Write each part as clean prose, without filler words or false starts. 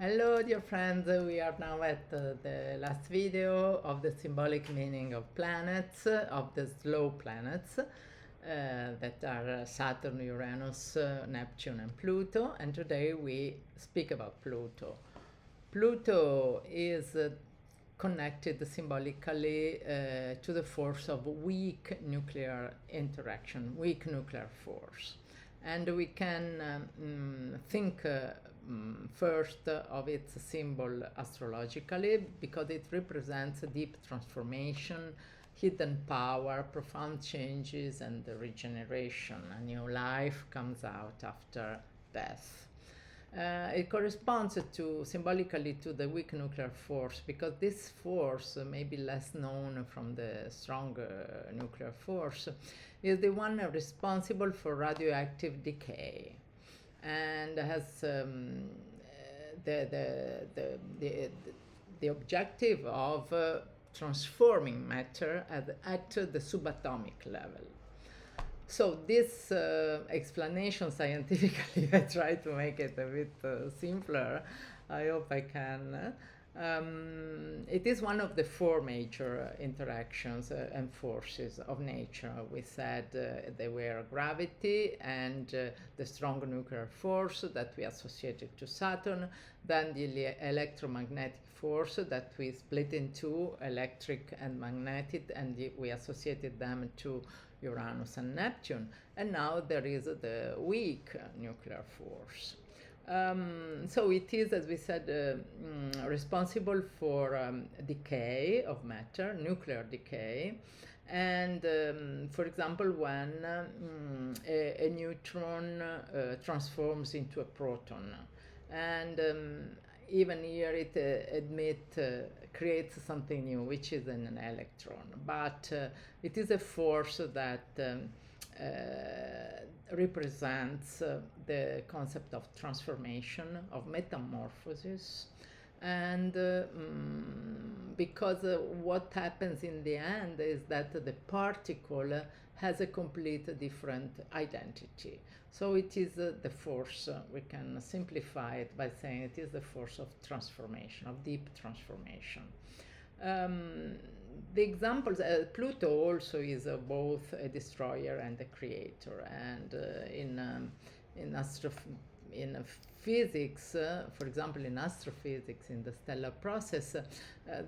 Hello, dear friends. We are now at the last video of the symbolic meaning of planets, of the slow planets that are Saturn, Uranus, Neptune, and Pluto. And today we speak about Pluto. Pluto is connected symbolically to the force of weak nuclear interaction, weak nuclear force. And we can think first of its symbol astrologically because it represents a deep transformation, hidden power, profound changes, and regeneration. A new life comes out after death. It corresponds to symbolically to the weak nuclear force because this force may be less known from the strong nuclear force is the one responsible for radioactive decay and has the objective of transforming matter at the subatomic level. So this explanation scientifically, I try to make it a bit simpler. I hope I can. It is one of the four major interactions and forces of nature. We said they were gravity and the strong nuclear force that we associated to Saturn, then the electromagnetic force that we split into electric and magnetic, and we associated them to Uranus and Neptune, and now there is the weak nuclear force. So it is, as we said, responsible for decay of matter, nuclear decay. And for example, when a neutron transforms into a proton, and even here it creates something new, which is an electron. But it is a force that represents the concept of transformation, of metamorphosis, and because what happens in the end is that the particle has a complete different identity. So it is the force, we can simplify it by saying it is the force of transformation, of deep transformation. The examples, Pluto also is both a destroyer and a creator, and in physics, for example, in astrophysics, in the stellar process,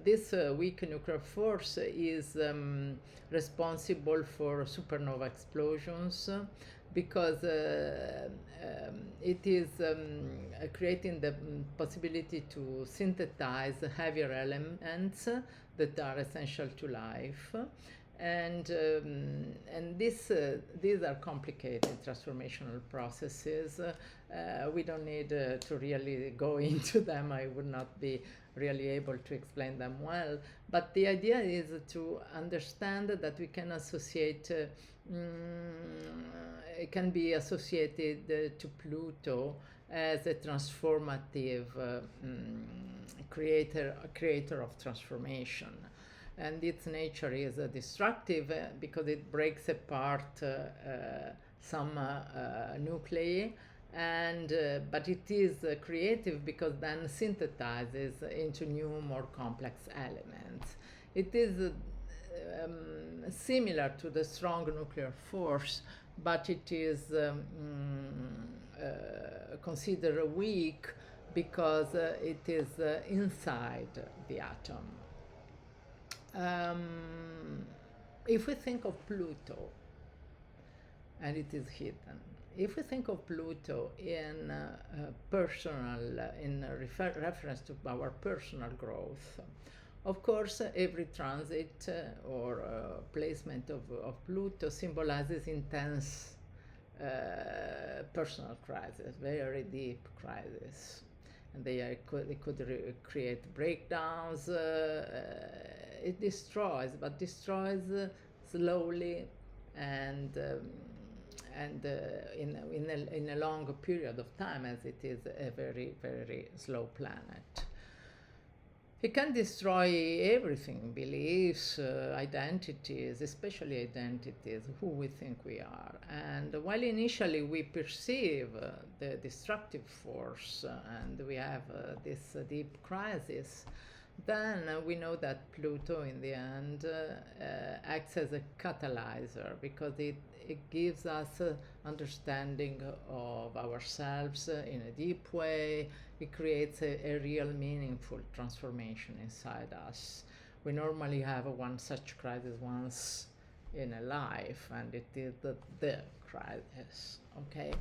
this weak nuclear force is responsible for supernova explosions because it is creating the possibility to synthesize heavier elements that are essential to life. And these are complicated transformational processes. We don't need to really go into them. I would not be really able to explain them well. But the idea is to understand that we can associate, it can be associated to Pluto as a transformative creator of transformation. And its nature is destructive because it breaks apart some nuclei, and but it is creative because then synthesizes into new, more complex elements. It is similar to the strong nuclear force, but it is considered weak because it is inside the atom. If we think of Pluto, and it is hidden, if we think of Pluto in reference to our personal growth, of course, every transit or placement of Pluto symbolizes intense personal crisis, very deep crisis. And they could create breakdowns. It destroys, but destroys slowly and in a long period of time, as it is a very, very slow planet. It can destroy everything, beliefs, identities, especially identities, who we think we are. And while initially we perceive the destructive force and we have this deep crisis, then we know that Pluto in the end acts as a catalyzer because it gives us understanding of ourselves in a deep way. It creates a real meaningful transformation inside us. We normally have one such crisis once in a life, and it is the crisis, okay?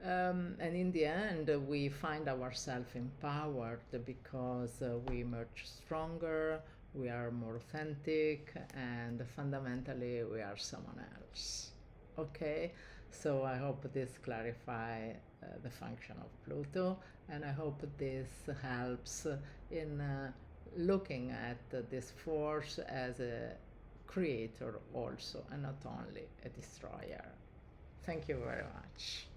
And in the end, we find ourselves empowered because we emerge stronger, we are more authentic, and fundamentally, we are someone else. Okay? So I hope this clarify the function of Pluto, and I hope this helps in looking at this force as a creator also, and not only a destroyer. Thank you very much.